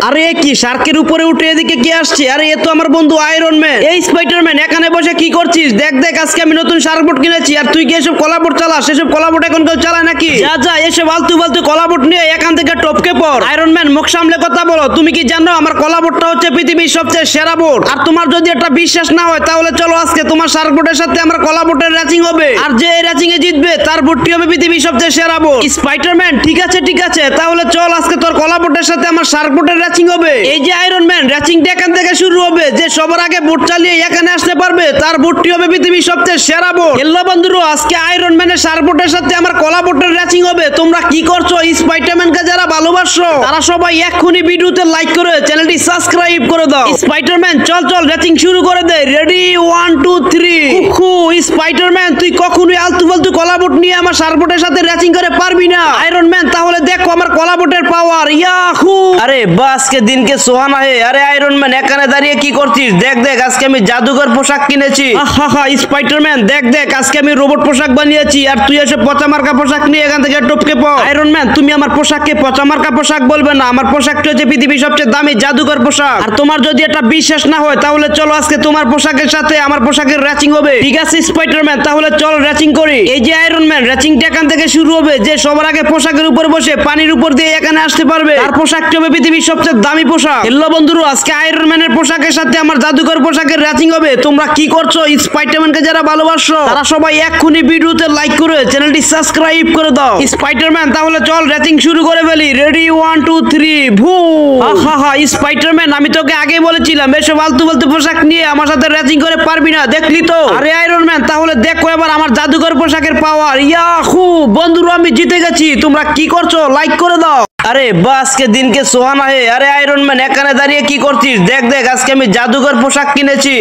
আরে কি শার্কের উপরে উঠে এদিকে কে আসছে? আরে এ তো আমার বন্ধু আয়রন ম্যান। এই স্পাইডারম্যান এখানে বসে কি করছিস? দেখ দেখ আজকে আমি নতুন শার্ক বোট কিনেছি আর তুই কি এসব কলা বোট চালাস? এসব কলা বোট এখন কেউ চালায় নাকি? যা যা এসব আলতু ফালতু কলা বোট নিয়ে এখান থেকে টপকে পড়। আয়রন ম্যান মুখ সামলে কথা বলো। তুমি কি জানো আমার কলা বোটটা হচ্ছে পৃথিবীর সবচেয়ে সেরা বোট? আর তোমার যদি এটা বিশ্বাস না হয় তাহলে চলো আজকে তোমার শার্ক বোটের সাথে আমার কলা বোটের রেসিং হবে আর যে এই রেসিং এ জিতবে তার বোটটি হবে পৃথিবীর সবচেয়ে সেরা বোট। স্পাইডারম্যান ঠিক আছে তাহলে চল আজকে তোর কলা বোটের সাথে আমার শার্ক বোটের রেসিং হবে। এই যে আয়রন ম্যান রেসিংটা এখান থেকে শুরু হবে। যে সবার আগে বোট চালিয়ে এখানে আসতে পারবে তার বোটটি হবে পৃথিবীর সবচেয়ে সেরা বোট। হ্যালো বন্ধুরা, আজকে আয়রন ম্যানের শার্ক বোটের সাথে আমার কলা বোটের রেসিং হবে। তোমরা কি করছো? স্পাইডারম্যানকে যারা ভালোবাসো তারা সবাই এক্ষুনি ভিডিওতে লাইক করে চ্যানেলটি সাবস্ক্রাইব করে দাও। স্পাইডারম্যান চল রেসিং শুরু করে দে। রেডি 1 2 3। স্পাইডারম্যান তুই কখনোই আলতু ফালতু কলা বোট নিয়ে আমার শার্ক বোটের সাথে রেসিং করে পারবি না। আয়রন ম্যান তাহলে দেখো আমার কলা বোটের পাওয়ার। ইয়াহু! আরে বাস কে দিন কে সোহানা হে। আরে আয়রন ম্যান এখানে দাঁড়িয়ে কি করছিস? দেখ দেখ আজকে আমি জাদুঘর পোশাক কিনেছি। আহা স্পাইডারম্যান দেখ দেখ আজকে আমি রোবট পোশাক বানিয়েছি আর তুই এসে পচা মার্কা পোশাক নিয়ে এখান থেকে টপকে পড়। আয়রন ম্যান তুমি আমার পোশাককে পচা মার্কা পোশাক বলবে না। আমার পোশাকটি হচ্ছে পৃথিবীর সবচেয়ে দামি জাদুঘর পোশাক। আর তোমার যদি এটা বিশ্বাস না হয় তাহলে চলো আজকে তোমার পোশাকের সাথে আমার পোশাকের রেসিং হবে। ঠিক আছে স্পাইডারম্যান তাহলে চল রেসিং করি। এই যে আয়রন ম্যান রেসিংটা এখান থেকে শুরু হবে। যে সবার আগে পোশাকের উপর বসে পানির উপর দিয়ে এখানে আসতে পারবে তার পোশাকটি হবে পৃথিবীর সবচেয়ে দামি পোশাক। হ্যালো বন্ধুরা, আজকে আয়রন ম্যানের পোশাকের সাথে আমার জাদুঘর পোশাকের রেসিং হবে। তোমরা কি করছো? স্পাইডারম্যানকে যারা ভালোবাসো তারা সবাই এক্ষুনি ভিডিওতে লাইক করে চ্যানেলটি সাবস্ক্রাইব করে দাও। স্পাইডারম্যান তাহলে চল রেসিং শুরু করে ফেলি। রেডি 1 2 3 ভু! আহা স্পাইডারম্যান আমি তোকে আগেই বলেছিলাম এসব আলতু ফালতু পোশাক নিয়ে আমার সাথে রেসিং করে পারবি না। দেখলি তো? আরে আয়রন ম্যান তাহলে দেখো এবার আমার জাদুঘর পোশাকের পাওয়ার। ইয়াহু! বন্ধুরা আমি জিতে গেছি। তোমরা কি করছো? লাইক করে দাও। আরে বাস কে দিন কে সোহানা হে। আরে আয়রন ম্যান এখানে দাঁড়িয়ে কি করছিস? দেখ দেখ আজকে আমি জাদুঘর পোশাক কিনেছি।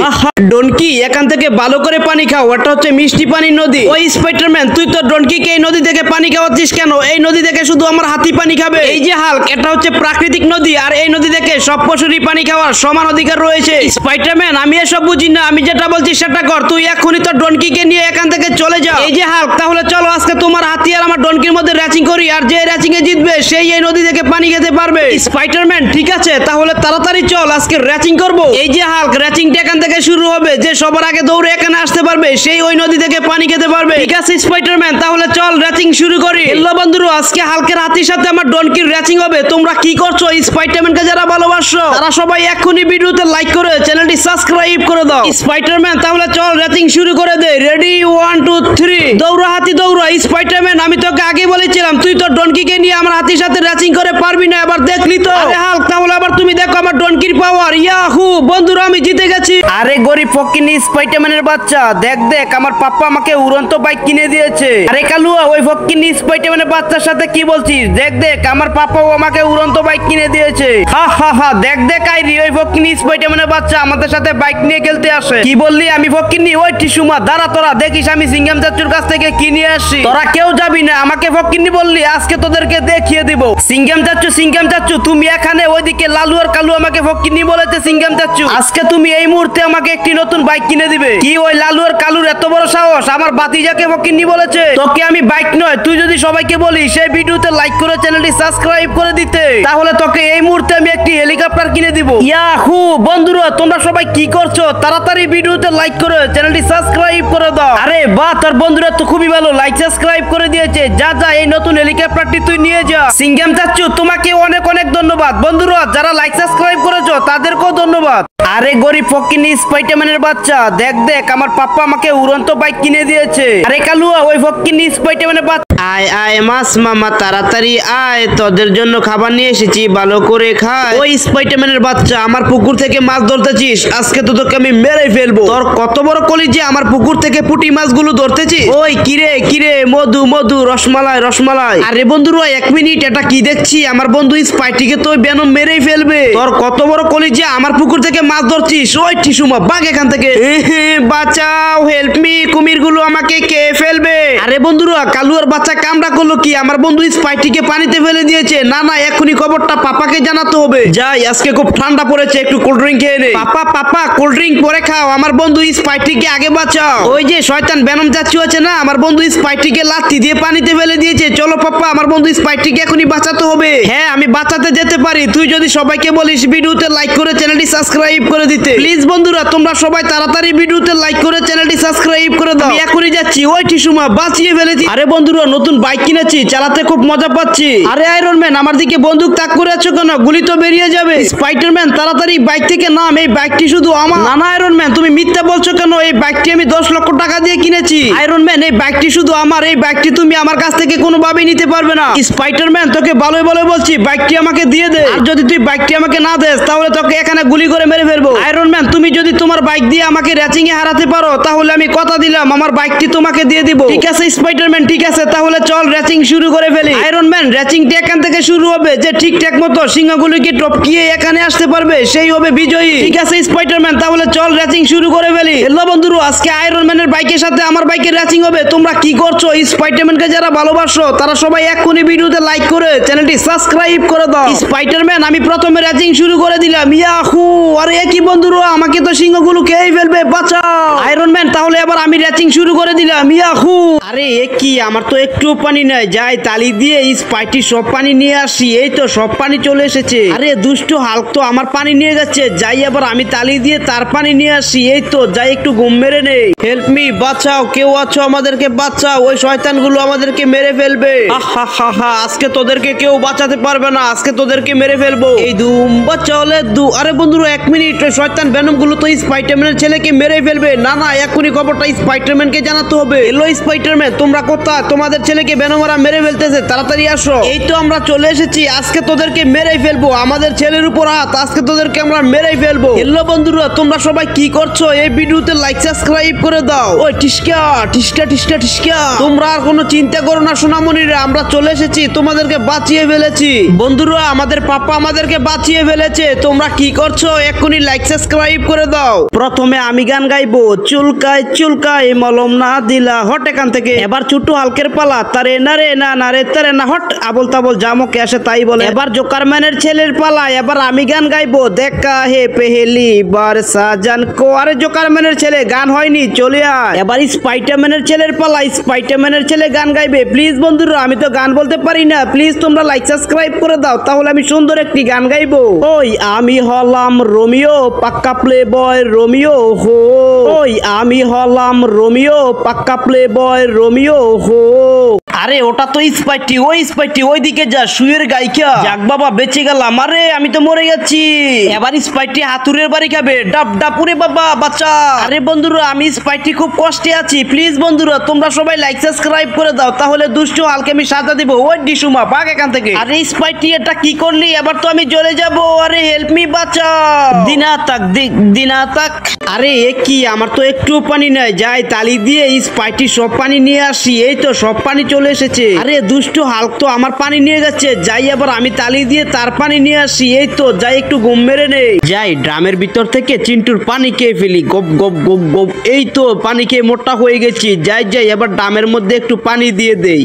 ডনকি এখান থেকে ভালো করে পানি খাও। ওটা হচ্ছে মিষ্টি পানির নদী। ওই স্পাইডারম্যান তুই তো ডনকিকে এই নদী থেকে পানি খাওয়াচ্ছিস কেন? এই নদী থেকে শুধু আমার হাতি পানি খাবে। এই যে হাল্ক এটা হচ্ছে প্রাকৃতিক নদী আর এই নদী থেকে সব পশুরই পানি খাওয়ার সমান অধিকার রয়েছে। স্পাইডারম্যান আমি এসব বুঝি না। আমি যেটা বলছি সেটা কর। তুই এখনই তো ডনকিকে নিয়ে এখান থেকে চলে যা। এই যে হাল্ক তাহলে চলো আজকে তোমার হাতি আর আমার ডনকির মধ্যে রেসিং করি আর যে রেসিং এ জিতবে সেই এই নদী থেকে পানি খেতে পারবে। স্পাইডারম্যান ঠিক আছে তাহলে তাড়াতাড়ি চল আজকে রেসিং করব। এই যে হাল্ক রেসিংটা এখান থেকে শুরু হবে। যে সবার আগে দৌড়ে এখানে আসতে পারবে সেই ওই নদী থেকে পানি খেতে পারবে। ঠিক আছে স্পাইডারম্যান তাহলে চল রেসিং শুরু করি। হ্যালো বন্ধুরা, আজকে হাল্কের হাতির সাথে আমার ডনকির রেসিং হবে। তোমরা কি করছো? স্পাইডারম্যানকে যারা ভালোবাসো তারা সবাই এক্ষুনি ভিডিওতে লাইক করে চ্যানেলটি সাবস্ক্রাইব করে দাও। স্পাইডারম্যান তাহলে চল রেসিং শুরু করে দে। রেডি 1 2 3 দৌড়া হাতি দৌড়া। স্পাইডারম্যান আমি তোকে আগে বলেছিলাম তুই তো ডনকিকে নিয়ে আমার হাতির সাথে রেসিং করে পারবি না। এবার দেখলি তো? আরে হাল্ক তাহলে আবার তুমি দেখো আমার ডনকির পাওয়ার। ইয়াহু! বন্ধুরা আমি জিতে গেছি। আরে গরিব ফকিনি স্পাইডারম্যানের বাচ্চা দেখ দেখ আমার পাপ্পা আমাকে উড়ন্ত বাইক কিনে দিয়েছে। আরে কালুয়া ওই ফকিনি স্পাইডারম্যানের বাচ্চার সাথে কি বলছিস? দেখ দেখ আমার পাপ্পাও আমাকে উড়ন্ত বাইক কিনে দিয়েছে। হা দেখ দেখ আইরি ওই ফকিনি স্পাইডারম্যানের বাচ্চা আমাদের সাথে বাইক নিয়ে খেলতে আসে। কি বললি? আমি ফকিনি? ওই টিসুমা দাঁড়া, তোরা দেখিস আমি সিঙ্গাম চাচুর কাছ থেকে কি নিয়ে আসি। তোরা কেউ যাবি না। আমাকে ফকিনি বললি, আজকে তোদেরকে দেখিয়ে দিব। সিঙ্গাম চাচু তুমি এখানে। ওইদিকে লালু আর কালু আমাকে ফকিনি বলেছে। সিঙ্গাম চাচু আজকে তুমি এই মুহূর্তে আমাকে একটি নতুন বাইক কিনে দিবে। কি ওই লালু আর কালুর এত বড় সাহস আমার বাতিজাকে ফকিনি বলেছে? তোকে আমি বাইক নয় তুই যদি সবাইকে বলিস সেই ভিডিওতে লাইক করে চ্যানেলটি সাবস্ক্রাইব করে দিতে তাহলে তোকে এই মুহূর্তে আমি একটি হেলিকপ্টার কিনে দিব। ইয়াহু! বন্ধুরা তোমরা সবাই কি করছো? তাড়াতাড়ি ভিডিওতে লাইক করে চ্যানেলটি সাবস্ক্রাইব করে দাও। আরে বাহ, তোর বন্ধুরা তো খুবই ভালো লাইক সাবস্ক্রাইব করে দিয়েছে। যা যা এই নতুন হেলিকপ্টারটি তুই নিয়ে যা। সিঙ্গাম চাচু তোমাকে অনেক অনেক ধন্যবাদ। বন্ধুরা যারা লাইক সাবস্ক্রাইব করেছো তাদেরকেও ধন্যবাদ। আরে গরিব ফকিনি স্পাইডারম্যানের বাচ্চা দেখ দেখ আমার পাপ্পা আমাকে উড়ন্ত বাইক কিনে দিয়েছে। আরে কালুয়া ওই ফকিনি স্পাইডারম্যানের বাচ্চা আয় আয় মাস মামা তাড়াতাড়ি আয়, তোদের জন্য খাবার নিয়ে এসেছি, ভালো করে খায়। ওই স্পাইডারম্যানের বাচ্চা আমার পুকুর থেকে মাছ ধরতেছিস? আজকে তো তোকে আমি মেরে ফেলবো। তোর কত বড় কলি যে আমার পুকুর থেকে পুঁটি মাছগুলো ধরতেছিস? ওই কিরে মধু মধু রসমালাই রসমালাই। আরে বন্ধুরা 1 মিনিট, এটা কি দেখছি? আমার বন্ধু স্পাইটিকে তো বেনম মেরেই ফেলবে। তোর কত বড় কলি যে আমার পুকুর থেকে মাছ ধরছিস? ওই টিসুমা বাঘ এখান থেকে, বাঁচাও, হেল্প মি, কুমিরগুলো আমাকে খেয়ে ফেলবে। আরে বন্ধুরা, কালুয়ার বাচ্চা কামড়া করলো কি? আমার বন্ধু স্পাইটিকে পানিতে ফেলে দিয়েছে। না না, এখনই খবরটা পাপাকে জানাতে হবে। যাই, আজকে খুব ঠান্ডা পড়েছে, একটু কোল্ড ড্রিঙ্ক খেয়ে নে। পাপা পাপা, কোল্ড ড্রিঙ্ক পরে খাও, আমার বন্ধু স্পাইটিকে আগে বাঁচাও। ওই যে শয়তান ভেনম চাচ্ছু আছে না, আমার বন্ধু স্পাইটিকে লাথি দিয়ে পানিতে ফেলে দিয়েছে। চলো পাপা, আমার বন্ধু স্পাইটিকে এখনই বাঁচাতে হবে। হ্যাঁ, আমি বাঁচাতে যেতে পারি, তুই যদি সবাইকে বলিস ভিডিওতে লাইক করে চ্যানেলটি সাবস্ক্রাইব করে দিতে। প্লিজ বন্ধুরা, তোমরা সবাই তাড়াতাড়ি ভিডিওতে লাইক করে চ্যানেলটি সাবস্ক্রাইব করে দাও। আমি এখনই যাচ্ছি। ওই টিসুমা, বাঁচিয়ে ফেলেছি। আরে বন্ধুরা, নতুন বাইক কিনেছি, চালাতে খুব মজা পাচ্ছি। আরে আয়রন ম্যান, আমার দিকে বন্দুক তাক করে আছো কেন? গুলি তো বেরিয়ে যাবে। স্পাইডারম্যান, তাড়াতাড়ি বাইক থেকে নাম, এই বাইকটি শুধু আমার। না না আয়রন ম্যান, তুমি মিথ্যা বলছো কেন? এই বাইকটি আমি 10 লক্ষ টাকা দিয়ে কিনেছি। আয়রন ম্যান, এই বাইকটি শুধু আমার, এই বাইকটি তুমি আমার কাছ থেকে কোনোভাবেই নিতে পারবে না। স্পাইডারম্যান, তোকে ভালোই ভালো বলছি, বাইকটি আমাকে দিয়ে দে। আর যদি তুই বাইকটি আমাকে না দেস, তাহলে তোকে এখানে গুলি করে মেরে ফেলবো। আয়রন ম্যান, তুমি যদি তোমার বাইক দিয়ে আমাকে রেসিং এ হারাতে পারো, তাহলে আমি কথা দিলাম আমার বাইকটি তোমাকে দিয়ে দিব। ঠিক আছে স্পাইডারম্যান, ঠিক আছে, তাহলে চল রেসিং শুরু করে ফেলি। আয়রন ম্যান, রেসিংটি এখান থেকে শুরু হবে। যে ঠিকঠাক মতো সিংহগুলিকে টপকিয়ে এখানে আসতে পারবে, সেই হবে বিজয়ী। ঠিক আছে স্পাইডারম্যান, তাহলে চল রেসিং শুরু করে ফেলি। হ্যালো বন্ধুরা, আজকে আয়রন ম্যানের বাইকের সাথে আমার বাইকের রেসিং হবে। তোমরা কি করছো? স্পাইডারম্যানকে যারা ভালোবাসো, তারা সবাই এক্ষুনি ভিডিওতে লাইক করে চ্যানেলটি সাবস্ক্রাইব করে দাও। স্পাইডারম্যান, আমি প্রথমে রেসিং শুরু করে দিলাম। ইয়াহু! আরে কি বন্ধুরা, আমাকে তো সিংহগুলো খেয়ে ফেলবে, বাঁচাও। আয়রন ম্যান, তাহলে এবার আমি রেসিং শুরু করে দিলাম। ইয়াহু! আরে কি, আমার তো একটু পানি নাই। যাই, তালি দিয়ে স্পাইটি সব পানি নিয়ে আসি। এই তো সব পানি চলে এসেছে। আরে দুষ্টু হাল্ক তো আমার পানি নিয়ে গেছে। যাই, এবার আমি তালি দিয়ে তার পানি নিয়ে আসি। এই তো যাই, একটু ঘুম মেরে নেই। হেল্প মি, বাঁচাও, কেউ আছো? আমাদেরকে বাঁচাও, ওই শয়তানগুলো আমাদেরকে মেরে ফেলবে। আজকে তোদেরকে কেউ বাঁচাতে পারবে না, আজকে তোদেরকে মেরে ফেলবো। এই দুম বাঁচাওলে দু। আরে বন্ধুরা, 1 মিনিট, ওই শয়তান ভেনম গুলো তো স্পাইডারম্যানের ছেলেকে মেরে ফেলবে। না না, এখনই খবরটা স্পাইডারম্যানকে জানাতে হবে। হ্যালো স্পাইডারম্যান, তোমরা কোথায়? তোমাদের ছেলেকে ভেনমরা মেরে ফেলতেছে, তাড়াতাড়ি আসো। এই তো আমরা চলে এসেছি, আজকে তোদেরকে মেরেই ফেলবো। আমাদের ছেলের উপর হাত, আজকে তোদেরকে আমরা মেরেই ফেলবো। হ্যালো বন্ধুরা, তোমরা সবাই কি করছো? এই ভিডিওতে লাইক সাবস্ক্রাইব করে দাও। ওই টিসকা টিসকা টিসকা টিসকা, তোমরা আর কোনো চিন্তা করো না সোনামণিরা, আমরা চলে এসেছি, তোমাদেরকে বাঁচিয়ে ফেলেছি। বন্ধুরা, আমাদের পাপা আমাদেরকে বাঁচিয়ে ফেলেছে। তোমরা কি করছো? এক্ষুনি লাইক সাবস্ক্রাইব করে দাও। প্রথমে আমি গান গাইবো, চুলকায় চুলকায় মলম না দিলা, হট এখান থেকে। এবার ছোট্ট হালকের পালা, তারে না রে না না রে তারে না, হট আবল তাবল জামকে আসে তাই বলে। এবার জোকারম্যানের ছেলের পালা, এবার আমি গান গাইবো, দেখা হে পেহেলি বার সাজান কো। আরে জোকারম্যানের ছেলে, গান হয়নি, চলে আয়। এবার স্পাইডারম্যানের ছেলের পালা, স্পাইডারম্যানের ছেলে গান গাইবে। প্লিজ বন্ধুরা, আমি তো গান বলতে পারি না, প্লিজ তোমরা লাইক সাবস্ক্রাইব করে দাও, তাহলে আমি সুন্দর একটি গান গাইবো। ওই আমি হলাম রোমিও, পাক্কা প্লে বয় রোমিও হো। ওই আমি হলাম রোমিও, পাক্কা প্লে বয় রোমিও হো। আরে ওটা তো স্পাইটি, ওই স্পাইটি ওইদিকে যা, শুয়ের গাইকা। যাক বাবা, বেঁচে গেলাম। আরে আমি তো মরে গেছি। এবার স্পাইটি হাতুড়ের বাড়ি খাবে, ডাব ডাব। ওরে বাবা, বাচ্চা। আরে বন্ধুরা, আমি স্পাইটি খুব কষ্টে আছি। প্লিজ বন্ধুরা, তোমরা সবাই লাইক সাবস্ক্রাইব করে দাও, তাহলে দুষ্টু হালকে আমি সাজা দিব। ওই ডিসুমা, ভাগ এখান থেকে। আরে স্পাইটি, এটা কি করলি? এবার তো আমি জ্বলে যাব। আরে হেল্প মি, বাঁচাও। দিনা তাক দিনা তাক। আরে কি, আমার তো একটু পানি নাই। যাই, তালি দিয়ে স্পাইটি সব পানি নিয়ে আসি। এই তো সব পানি চলে এসেছে। আরে দুষ্টু হাল্ক তো আমার পানি নিয়ে গেছে। যাই, এবার আমি তালি দিয়ে তার পানি নিয়ে আসি। এই তো যাই, একটু ঘুম মেরে নেই। যাই, ড্রামের ভিতর থেকে চিন্টুর পানি খেয়ে ফেলি, গপ গপ গপ গপ। এই তো পানি খেয়ে মোটা হয়ে গেছি। যাই যাই, এবার ড্রামের মধ্যে একটু পানি দিয়ে দেই।